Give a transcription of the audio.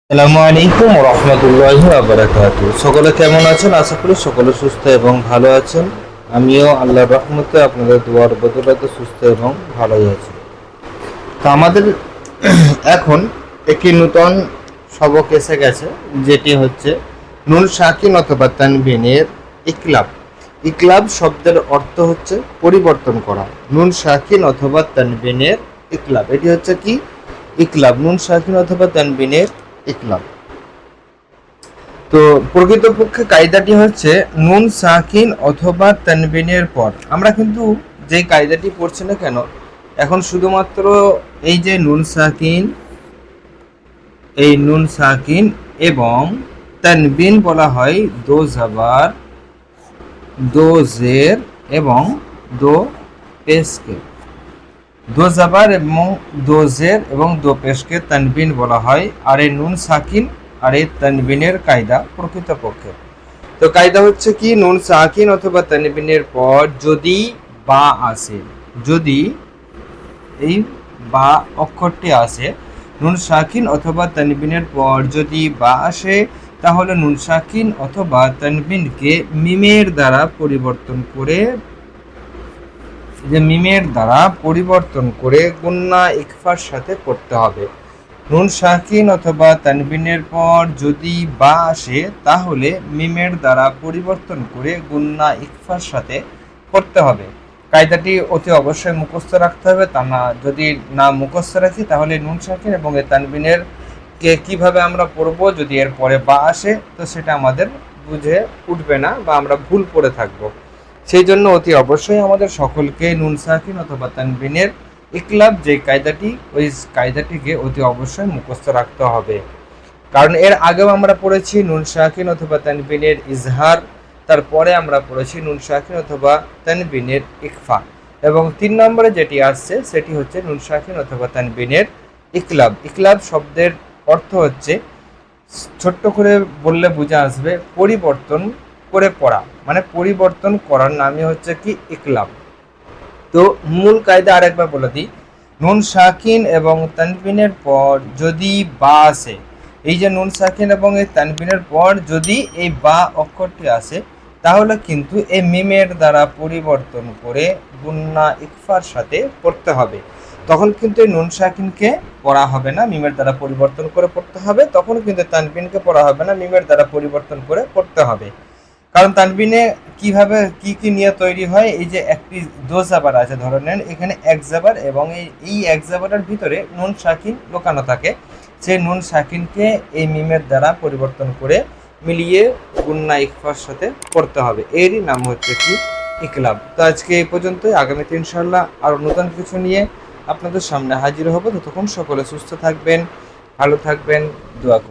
আসসালামু আলাইকুম রহমতুল্লাহি ওয়া বারাকাতুহু। সকলে কেমন আছেন? আশা করি সকলে সুস্থ এবং ভালো আছেন। আমিও আল্লাহর রহমতে আপনাদের দোয়ার বদৌলতে সুস্থ এবং ভালোই আছি। তো আমাদের এখন একটি নতুন সবক এসে গেছে, যেটি হচ্ছে নুন সাকিন অথবা তানবিনের ইকলাব। ইকলাব শব্দের অর্থ হচ্ছে পরিবর্তন করা। নুন সাকিন অথবা তানবিনের ইকলাব, এটি হচ্ছে কি ইকলাব, নুন সাকিন অথবা তানবিনের ইকলাব। তো প্রকৃতপক্ষে কায়দাটি হচ্ছে নুন সাকিন অথবা তানবিনের পর আমরা কিন্তু যে কায়দাটি পড়ছি না কেন, এখন শুধুমাত্র এই যে নুন সাকিন এবং তানবিন বলা হয় দো জাবার, দো জের এবং দো পেশকে। দো জাবার এবং দো জের এবং দো পেশকে তানবিন বলা হয়। আর এই নুন সাকিন আর এই তানবিনের কায়দা প্রকৃতপক্ষে, তো কায়দা হচ্ছে কি, নুন সাকিন অথবা তানবিনের পর যদি বা আসে, যদি এই বা অক্ষরটি আসে, নুন সাকিন অথবা তানবিনের পর যদি বা আসে, তাহলে নুন সাকিন অথবা তানবিনকে মিমের দ্বারা পরিবর্তন করে গুন্না ইকফার সাথে পড়তে হবে। নুন সাকিন অথবা তানবিনের পর যদি বা আসে, তাহলে মিমের দ্বারা পরিবর্তন করে গুন্না ইকফার সাথে পড়তে হবে। কায়দাটি অতি অবশ্যই মুখস্থ রাখতে হবে, তা না যদি না মুখস্থ রাখি তাহলে নুন সাকিন এবং তানবিনের কে কিভাবে আমরা পড়বো, যদি এর পরে বা আসে তো সেটা আমাদের বুঝে উঠবে না বা আমরা ভুল পড়ে থাকবো। সেই জন্য অতি অবশ্যই আমাদের সকলকে নুন সাকিন অথবা তানবিনের ইকলাব যে কায়দাটি, ওই কায়দাটিকে অতি অবশ্যই মুখস্থ রাখতে হবে। কারণ এর আগেও আমরা পড়েছি নুন সাকিন অথবা তানবিনের ইজহার, তারপরে আমরা পড়েছি নুন সাকিন অথবা তানবিনের ইকফা, এবং 3 নম্বরে যেটি আসছে সেটি হচ্ছে নুন সাকিন অথবা তানবিনের ইকলাব। ইকলাব শব্দের অর্থ হচ্ছে, ছোট্ট করে বললে বুঝে আসবে, পরিবর্তন করে পড়া, মানে পরিবর্তন করার নামই হচ্ছে কি ইকলাব। তো মূল কায়দা আরেকবার বলে দিই, নুন সাকিন এবং তানবিনের পর যদি বা আসে, এই যে নুন সাকিন এবং এই তানবিনের পর যদি এই বা অক্ষরটি আসে, তাহলে কিন্তু এই মিমের দ্বারা পরিবর্তন করে গুন্না ইকফার সাথে পড়তে হবে। তখন কিন্তু এই নুন সাকিনকে পড়া হবে না, মিমের দ্বারা পরিবর্তন করে পড়তে হবে। তখন কিন্তু তানবিনকে পড়া হবে না, মিমের দ্বারা পরিবর্তন করে পড়তে হবে। কারণ তানবিনে কিভাবে কি নিয়ে তৈরি হয়, এই যে একটি দো জাবার আছে, ধরে নেন এখানে এক জাবার, এবং এই এক জাবারের ভিতরে নুন সাকিন লুকানো থাকে। সেই নুন সাকিনকে এই মিমের দ্বারা পরিবর্তন করে মিলিয়ে গুন্না ইকফার সাথে পড়তে হবে, এরই নাম হচ্ছে কি ইকলাব। তো আজকে এই পর্যন্তই, আগামীতে ইনশাআল্লাহ আরও নতুন কিছু নিয়ে আপনাদের সামনে হাজির হব। ততক্ষণ সকলে সুস্থ থাকবেন, ভালো থাকবেন, দোয়া করবেন।